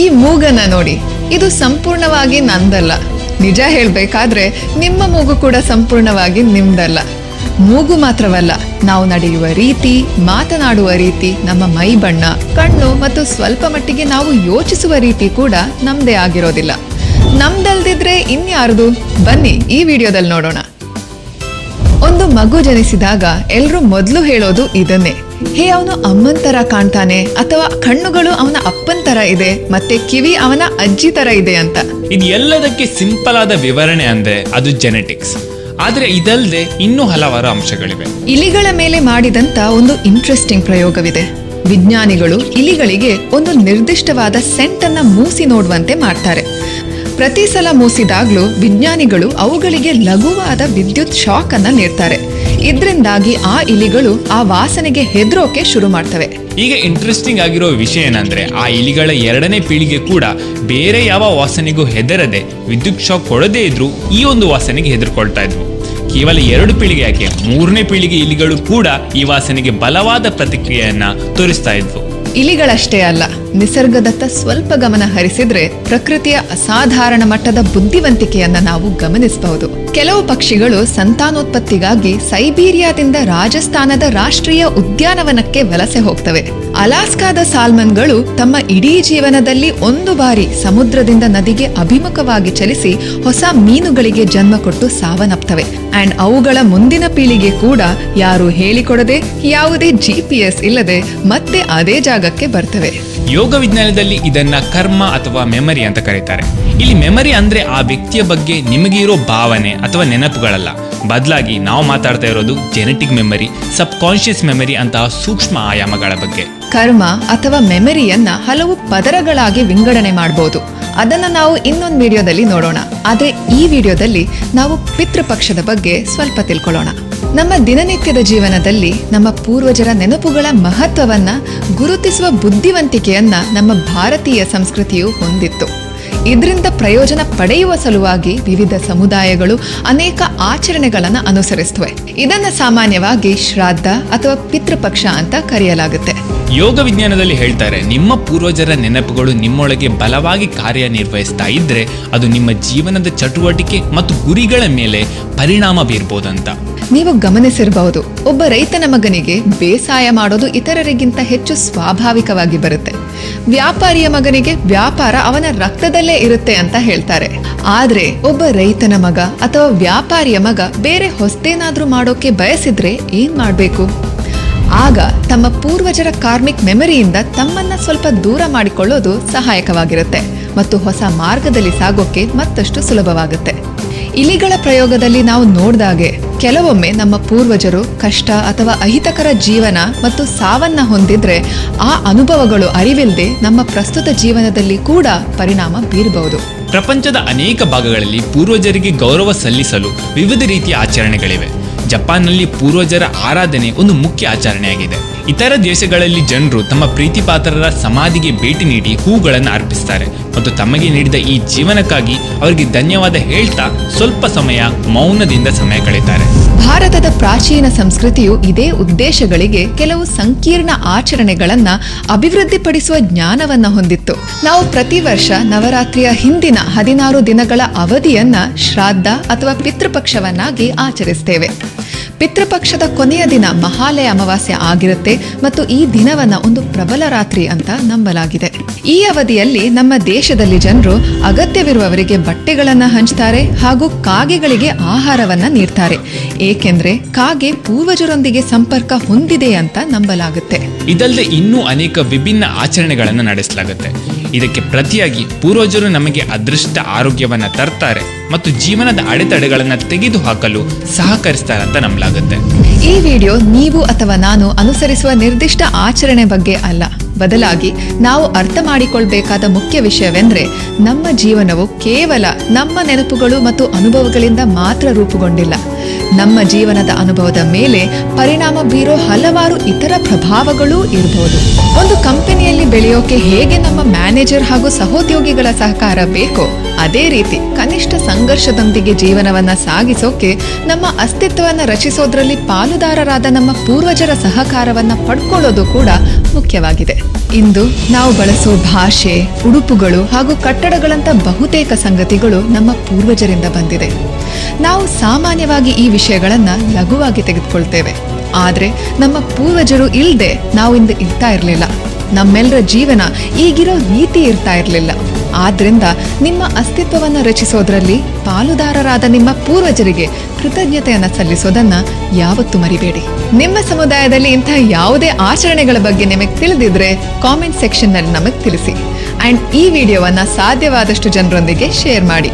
ಈ ಮೂಗನ್ನ ನೋಡಿ, ಇದು ಸಂಪೂರ್ಣವಾಗಿ ನಂದಲ್ಲ. ನಿಜ ಹೇಳ್ಬೇಕಾದ್ರೆ ನಿಮ್ಮ ಮೂಗು ಕೂಡ ಸಂಪೂರ್ಣವಾಗಿ ನಿಮ್ದಲ್ಲ. ಮೂಗು ಮಾತ್ರವಲ್ಲ, ನಾವು ನಡೆಯುವ ರೀತಿ, ಮಾತನಾಡುವ ರೀತಿ, ನಮ್ಮ ಮೈ ಬಣ್ಣ, ಕಣ್ಣು ಮತ್ತು ಸ್ವಲ್ಪ ಮಟ್ಟಿಗೆ ನಾವು ಯೋಚಿಸುವ ರೀತಿ ಕೂಡ ನಮ್ದೇ ಆಗಿರೋದಿಲ್ಲ. ನಮ್ದಲ್ದಿದ್ರೆ ಇನ್ಯಾರ್ದು? ಬನ್ನಿ ಈ ವಿಡಿಯೋದಲ್ಲಿ ನೋಡೋಣ. ಒಂದು ಮಗು ಜನಿಸಿದಾಗ ಎಲ್ರೂ ಮೊದಲು ಹೇಳೋದು ಇದನ್ನೇ, ಹೇ ಅವನು ಅಮ್ಮನ್ ತರ ಕಾಣ್ತಾನೆ, ಅಥವಾ ಕಣ್ಣುಗಳು ಅವನ ಅಪ್ಪನ್ ತರ ಇದೆ, ಮತ್ತೆ ಕಿವಿ ಅವನ ಅಜ್ಜಿ ತರ ಇದೆ ಅಂತ. ಇದು ಎಲ್ಲದಕ್ಕೆ ಸಿಂಪಲ್ ಆದ ವಿವರಣೆ ಅಂದ್ರೆ ಅದು ಜೆನೆಟಿಕ್ಸ್. ಆದ್ರೆ ಇದಲ್ಲದೆ ಇನ್ನೂ ಹಲವಾರು ಅಂಶಗಳಿವೆ. ಇಲಿಗಳ ಮೇಲೆ ಮಾಡಿದಂತ ಒಂದು ಇಂಟ್ರೆಸ್ಟಿಂಗ್ ಪ್ರಯೋಗವಿದೆ. ವಿಜ್ಞಾನಿಗಳು ಇಲಿಗಳಿಗೆ ಒಂದು ನಿರ್ದಿಷ್ಟವಾದ ಸೆಂಟ್ ಅನ್ನ ಮೂಸಿ ನೋಡುವಂತೆ ಮಾಡ್ತಾರೆ. ಪ್ರತಿ ಸಲ ಮೂಸಿದಾಗ್ಲೂ ವಿಜ್ಞಾನಿಗಳು ಅವುಗಳಿಗೆ ಲಘುವಾದ ವಿದ್ಯುತ್ ಶಾಕ್ ಅನ್ನ ನೀಡ್ತಾರೆ. ಇದರಿಂದಾಗಿ ಆ ಇಲಿಗಳು ಆ ವಾಸನೆಗೆ ಹೆದರೋಕೆ ಶುರು ಮಾಡ್ತವೆ. ಈಗ ಇಂಟ್ರೆಸ್ಟಿಂಗ್ ಆಗಿರೋ ವಿಷಯ ಏನಂದ್ರೆ, ಆ ಇಲಿಗಳ 2ನೇ ಪೀಳಿಗೆ ಕೂಡ ಬೇರೆ ಯಾವ ವಾಸನೆಗೂ ಹೆದರದೆ ವಿದ್ಯುತ್ ಶಾಕ್ ಕೊಡದೇ ಇದ್ರು ಈ ಒಂದು ವಾಸನೆಗೆ ಹೆದರ್ಕೊಳ್ತಾ ಇದ್ವು. ಕೇವಲ 2 ಪೀಳಿಗೆ ಯಾಕೆ, 3ನೇ ಪೀಳಿಗೆ ಇಲಿಗಳು ಕೂಡ ಈ ವಾಸನೆಗೆ ಬಲವಾದ ಪ್ರತಿಕ್ರಿಯೆಯನ್ನ ತೋರಿಸ್ತಾ ಇದ್ವು. ಇಲಿಗಳಷ್ಟೇ ಅಲ್ಲ, ನಿಸರ್ಗದತ್ತ ಸ್ವಲ್ಪ ಗಮನ ಹರಿಸಿದ್ರೆ ಪ್ರಕೃತಿಯ ಅಸಾಧಾರಣ ಮಟ್ಟದ ಬುದ್ಧಿವಂತಿಕೆಯನ್ನ ನಾವು ಗಮನಿಸಬಹುದು. ಕೆಲವು ಪಕ್ಷಿಗಳು ಸಂತಾನೋತ್ಪತ್ತಿಗಾಗಿ ಸೈಬೀರಿಯಾದಿಂದ ರಾಜಸ್ಥಾನದ ರಾಷ್ಟ್ರೀಯ ಉದ್ಯಾನವನಕ್ಕೆ ವಲಸೆ ಹೋಗ್ತವೆ. ಅಲಾಸ್ಕಾದ ಸಾಲ್ಮನ್ಗಳು ತಮ್ಮ ಇಡೀ ಜೀವನದಲ್ಲಿ 1 ಬಾರಿ ಸಮುದ್ರದಿಂದ ನದಿಗೆ ಅಭಿಮುಖವಾಗಿ ಚಲಿಸಿ ಹೊಸ ಮೀನುಗಳಿಗೆ ಜನ್ಮ ಕೊಟ್ಟು ಸಾವನ್ನಪ್ತವೆ. ಅಂಡ್ ಅವುಗಳ ಮುಂದಿನ ಪೀಳಿಗೆ ಕೂಡ ಯಾರು ಹೇಳಿಕೊಡದೆ, ಯಾವುದೇ GPS ಇಲ್ಲದೆ ಮತ್ತೆ ಅದೇ ಜಾಗಕ್ಕೆ ಬರ್ತವೆ. ಯೋಗ ವಿಜ್ಞಾನದಲ್ಲಿ ಇದನ್ನ ಕರ್ಮ ಅಥವಾ ಮೆಮರಿ ಅಂತ ಕರೀತಾರೆ. ಇಲ್ಲಿ ಮೆಮರಿ ಅಂದ್ರೆ ಆ ವ್ಯಕ್ತಿಯ ಬಗ್ಗೆ ನಿಮಗೆ ಇರೋ ಭಾವನೆ ಅಥವಾ ನೆನಪುಗಳಲ್ಲ, ಬದಲಾಗಿ ನಾವು ಮಾತಾಡ್ತಾ ಇರೋದು ಜೆನೆಟಿಕ್ ಮೆಮರಿ, ಸಬ್ ಕಾನ್ಶಿಯಸ್ ಮೆಮರಿ ಅಂತಹ ಸೂಕ್ಷ್ಮ ಆಯಾಮಗಳ ಬಗ್ಗೆ. ಕರ್ಮ ಅಥವಾ ಮೆಮರಿಯನ್ನ ಹಲವು ಪದರಗಳಾಗಿ ವಿಂಗಡಣೆ ಮಾಡಬಹುದು. ಅದನ್ನ ನಾವು ಇನ್ನೊಂದು ವಿಡಿಯೋದಲ್ಲಿ ನೋಡೋಣ. ಆದ್ರೆ ಈ ವಿಡಿಯೋದಲ್ಲಿ ನಾವು ಪಿತೃಪಕ್ಷದ ಬಗ್ಗೆ ಸ್ವಲ್ಪ ತಿಳ್ಕೊಳ್ಳೋಣ. ನಮ್ಮ ದಿನನಿತ್ಯದ ಜೀವನದಲ್ಲಿ ನಮ್ಮ ಪೂರ್ವಜರ ನೆನಪುಗಳ ಮಹತ್ವವನ್ನ ಗುರುತಿಸುವ ಬುದ್ಧಿವಂತಿಕೆಯನ್ನ ನಮ್ಮ ಭಾರತೀಯ ಸಂಸ್ಕೃತಿಯು ಹೊಂದಿತ್ತು. ಇದರಿಂದ ಪ್ರಯೋಜನ ಪಡೆಯುವ ಸಲುವಾಗಿ ವಿವಿಧ ಸಮುದಾಯಗಳು ಅನೇಕ ಆಚರಣೆಗಳನ್ನು ಅನುಸರಿಸುತ್ತವೆ. ಇದನ್ನು ಸಾಮಾನ್ಯವಾಗಿ ಶ್ರಾದ್ದ ಅಥವಾ ಪಿತೃಪಕ್ಷ ಅಂತ ಕರೆಯಲಾಗುತ್ತೆ. ಯೋಗ ವಿಜ್ಞಾನದಲ್ಲಿ ಹೇಳ್ತಾರೆ, ನಿಮ್ಮ ಪೂರ್ವಜರ ನೆನಪುಗಳು ನಿಮ್ಮೊಳಗೆ ಬಲವಾಗಿ ಕಾರ್ಯನಿರ್ವಹಿಸ್ತಾ ಇದ್ರೆ ಅದು ನಿಮ್ಮ ಜೀವನದ ಚಟುವಟಿಕೆ ಮತ್ತು ಗುರಿಗಳ ಮೇಲೆ ಪರಿಣಾಮ ಬೀರ್ಬೋದಂತ. ನೀವು ಗಮನಿಸಿರಬಹುದು, ಒಬ್ಬ ರೈತನ ಮಗನಿಗೆ ಬೇಸಾಯ ಮಾಡೋದು ಇತರರಿಗಿಂತ ಹೆಚ್ಚು ಸ್ವಾಭಾವಿಕವಾಗಿ ಬರುತ್ತೆ. ವ್ಯಾಪಾರಿಯ ಮಗನಿಗೆ ವ್ಯಾಪಾರ ಅವನ ರಕ್ತದಲ್ಲೇ ಇರುತ್ತೆ ಅಂತ ಹೇಳ್ತಾರೆ. ಆದ್ರೆ ಒಬ್ಬ ರೈತನ ಮಗ ಅಥವಾ ವ್ಯಾಪಾರಿಯ ಮಗ ಬೇರೆ ಹೊಸದೇನಾದ್ರೂ ಮಾಡೋಕೆ ಬಯಸಿದ್ರೆ ಏನ್ ಮಾಡ್ಬೇಕು? ಆಗ ತಮ್ಮ ಪೂರ್ವಜರ ಕಾರ್ಮಿಕ್ ಮೆಮರಿಯಿಂದ ತಮ್ಮನ್ನ ಸ್ವಲ್ಪ ದೂರ ಮಾಡಿಕೊಳ್ಳೋದು ಸಹಾಯಕವಾಗಿರುತ್ತೆ ಮತ್ತು ಹೊಸ ಮಾರ್ಗದಲ್ಲಿ ಸಾಗೋಕೆ ಮತ್ತಷ್ಟು ಸುಲಭವಾಗುತ್ತೆ. ಇಲಿಗಳ ಪ್ರಯೋಗದಲ್ಲಿ ನಾವು ನೋಡಿದಾಗೆ ಕೆಲವೊಮ್ಮೆ ನಮ್ಮ ಪೂರ್ವಜರು ಕಷ್ಟ ಅಥವಾ ಅಹಿತಕರ ಜೀವನ ಮತ್ತು ಸಾವನ್ನ ಹೊಂದಿದ್ರೆ ಆ ಅನುಭವಗಳು ಅರಿವಿಲ್ಲದೆ ನಮ್ಮ ಪ್ರಸ್ತುತ ಜೀವನದಲ್ಲಿ ಕೂಡ ಪರಿಣಾಮ ಬೀರಬಹುದು. ಪ್ರಪಂಚದ ಅನೇಕ ಭಾಗಗಳಲ್ಲಿ ಪೂರ್ವಜರಿಗೆ ಗೌರವ ಸಲ್ಲಿಸಲು ವಿವಿಧ ರೀತಿಯ ಆಚರಣೆಗಳಿವೆ. ಜಪಾನ್ನಲ್ಲಿ ಪೂರ್ವಜರ ಆರಾಧನೆ ಒಂದು ಮುಖ್ಯ ಆಚರಣೆಯಾಗಿದೆ. ಇತರ ದೇಶಗಳಲ್ಲಿ ಜನರು ತಮ್ಮ ಪ್ರೀತಿಪಾತ್ರರ ಸಮಾಧಿಗೆ ಭೇಟಿ ನೀಡಿ ಹೂಗಳನ್ನು ಅರ್ಪಿಸ್ತಾರೆ ಮತ್ತು ತಮಗೆ ನೀಡಿದ ಈ ಜೀವನಕ್ಕಾಗಿ ಅವರಿಗೆ ಧನ್ಯವಾದ ಹೇಳ್ತಾ ಸ್ವಲ್ಪ ಸಮಯ ಮೌನದಿಂದ ಸಮಯ ಕಳೀತಾರೆ. ಭಾರತದ ಪ್ರಾಚೀನ ಸಂಸ್ಕೃತಿಯು ಇದೇ ಉದ್ದೇಶಗಳಿಗೆ ಕೆಲವು ಸಂಕೀರ್ಣ ಆಚರಣೆಗಳನ್ನ ಅಭಿವೃದ್ಧಿಪಡಿಸುವ ಜ್ಞಾನವನ್ನ ಹೊಂದಿತ್ತು. ನಾವು ಪ್ರತಿ ವರ್ಷ ನವರಾತ್ರಿಯ ಹಿಂದಿನ 16 ದಿನಗಳ ಅವಧಿಯನ್ನ ಶ್ರಾದ್ದ ಅಥವಾ ಪಿತೃಪಕ್ಷವನ್ನಾಗಿ ಆಚರಿಸ್ತೇವೆ. ಪಿತೃಪಕ್ಷದ ಕೊನೆಯ ದಿನ ಮಹಾಲಯ ಅಮಾವಾಸ್ಯೆ ಆಗಿರುತ್ತೆ ಮತ್ತು ಈ ದಿನವನ್ನ ಒಂದು ಪ್ರಬಲ ರಾತ್ರಿ ಅಂತ ನಂಬಲಾಗಿದೆ. ಈ ಅವಧಿಯಲ್ಲಿ ನಮ್ಮ ದೇಶದಲ್ಲಿ ಜನರು ಅಗತ್ಯವಿರುವವರಿಗೆ ಬಟ್ಟೆಗಳನ್ನ ಹಂಚ್ತಾರೆ ಹಾಗೂ ಕಾಗೆಗಳಿಗೆ ಆಹಾರವನ್ನ ನೀಡ್ತಾರೆ. ಏಕೆಂದ್ರೆ ಕಾಗೆ ಪೂರ್ವಜರೊಂದಿಗೆ ಸಂಪರ್ಕ ಹೊಂದಿದೆ ಅಂತ ನಂಬಲಾಗುತ್ತೆ. ಇದಲ್ಲದೆ ಇನ್ನೂ ಅನೇಕ ವಿಭಿನ್ನ ಆಚರಣೆಗಳನ್ನು ನಡೆಸಲಾಗುತ್ತೆ. ಇದಕ್ಕೆ ಪ್ರತಿಯಾಗಿ ಪೂರ್ವಜರು ನಮಗೆ ಅದೃಷ್ಟ ಆರೋಗ್ಯವನ್ನ ತರ್ತಾರೆ ಮತ್ತು ಜೀವನದ ಅಡೆತಡೆಗಳನ್ನು ತೆಗೆದುಹಾಕಲು ಸಹಕರಿಸ್ತಾರೆ ಅಂತ ನಂಬಲಾಗುತ್ತೆ. ಈ ವಿಡಿಯೋ ನೀವು ಅಥವಾ ನಾನು ಅನುಸರಿಸುವ ನಿರ್ದಿಷ್ಟ ಆಚರಣೆ ಬಗ್ಗೆ ಅಲ್ಲ, ಬದಲಾಗಿ ನಾವು ಅರ್ಥ ಮಾಡಿಕೊಳ್ಬೇಕಾದ ಮುಖ್ಯ ವಿಷಯವೆಂದ್ರೆ ನಮ್ಮ ಜೀವನವು ಕೇವಲ ನಮ್ಮ ನೆನಪುಗಳು ಮತ್ತು ಅನುಭವಗಳಿಂದ ಮಾತ್ರ ರೂಪುಗೊಂಡಿಲ್ಲ. ನಮ್ಮ ಜೀವನದ ಅನುಭವದ ಮೇಲೆ ಪರಿಣಾಮ ಬೀರೋ ಹಲವಾರು ಇತರ ಪ್ರಭಾವಗಳೂ ಇರಬಹುದು. ಒಂದು ಕಂಪನಿಯಲ್ಲಿ ಬೆಳೆಯೋಕೆ ಹೇಗೆ ನಮ್ಮ ಮ್ಯಾನೇಜರ್ ಹಾಗೂ ಸಹೋದ್ಯೋಗಿಗಳ ಸಹಕಾರ ಬೇಕೋ ಅದೇ ರೀತಿ ಕನಿಷ್ಠ ಸಂಘರ್ಷದೊಂದಿಗೆ ಜೀವನವನ್ನ ಸಾಗಿಸೋಕೆ ನಮ್ಮ ಅಸ್ತಿತ್ವವನ್ನ ರಚಿಸೋದ್ರಲ್ಲಿ ಪಾಲುದಾರರಾದ ನಮ್ಮ ಪೂರ್ವಜರ ಸಹಕಾರವನ್ನ ಪಡ್ಕೊಳ್ಳೋದು ಕೂಡ ಮುಖ್ಯವಾಗಿದೆ. ಇಂದು ನಾವು ಬಳಸೋ ಭಾಷೆ, ಉಡುಪುಗಳು ಹಾಗೂ ಕಟ್ಟಡಗಳಂತ ಬಹುತೇಕ ಸಂಗತಿಗಳು ನಮ್ಮ ಪೂರ್ವಜರಿಂದ ಬಂದಿದೆ. ನಾವು ಸಾಮಾನ್ಯವಾಗಿ ಈ ವಿಷಯಗಳನ್ನ ಲಘುವಾಗಿ ತೆಗೆದುಕೊಳ್ತೇವೆ. ಆದ್ರೆ ನಮ್ಮ ಪೂರ್ವಜರು ಇಲ್ದೆ ನಾವು ಇಂದು ಇರ್ತಾ ಇರಲಿಲ್ಲ. ನಮ್ಮೆಲ್ಲರ ಜೀವನ ಈಗಿರೋ ರೀತಿ ಇರ್ತಾ ಇರಲಿಲ್ಲ. ಆದ್ರಿಂದ ನಿಮ್ಮ ಅಸ್ತಿತ್ವವನ್ನು ರಚಿಸೋದ್ರಲ್ಲಿ ಪಾಲುದಾರರಾದ ನಿಮ್ಮ ಪೂರ್ವಜರಿಗೆ ಕೃತಜ್ಞತೆಯನ್ನ ಸಲ್ಲಿಸೋದನ್ನ ಯಾವತ್ತೂ ಮರಿಬೇಡಿ. ನಿಮ್ಮ ಸಮುದಾಯದಲ್ಲಿ ಇಂತಹ ಯಾವುದೇ ಆಚರಣೆಗಳ ಬಗ್ಗೆ ನಿಮಗೆ ತಿಳಿದಿದ್ರೆ ಕಾಮೆಂಟ್ ಸೆಕ್ಷನ್ ನಲ್ಲಿ ನಮಗೆ ತಿಳಿಸಿ. ಅಂಡ್ ಈ ವಿಡಿಯೋವನ್ನ ಸಾಧ್ಯವಾದಷ್ಟು ಜನರೊಂದಿಗೆ ಶೇರ್ ಮಾಡಿ.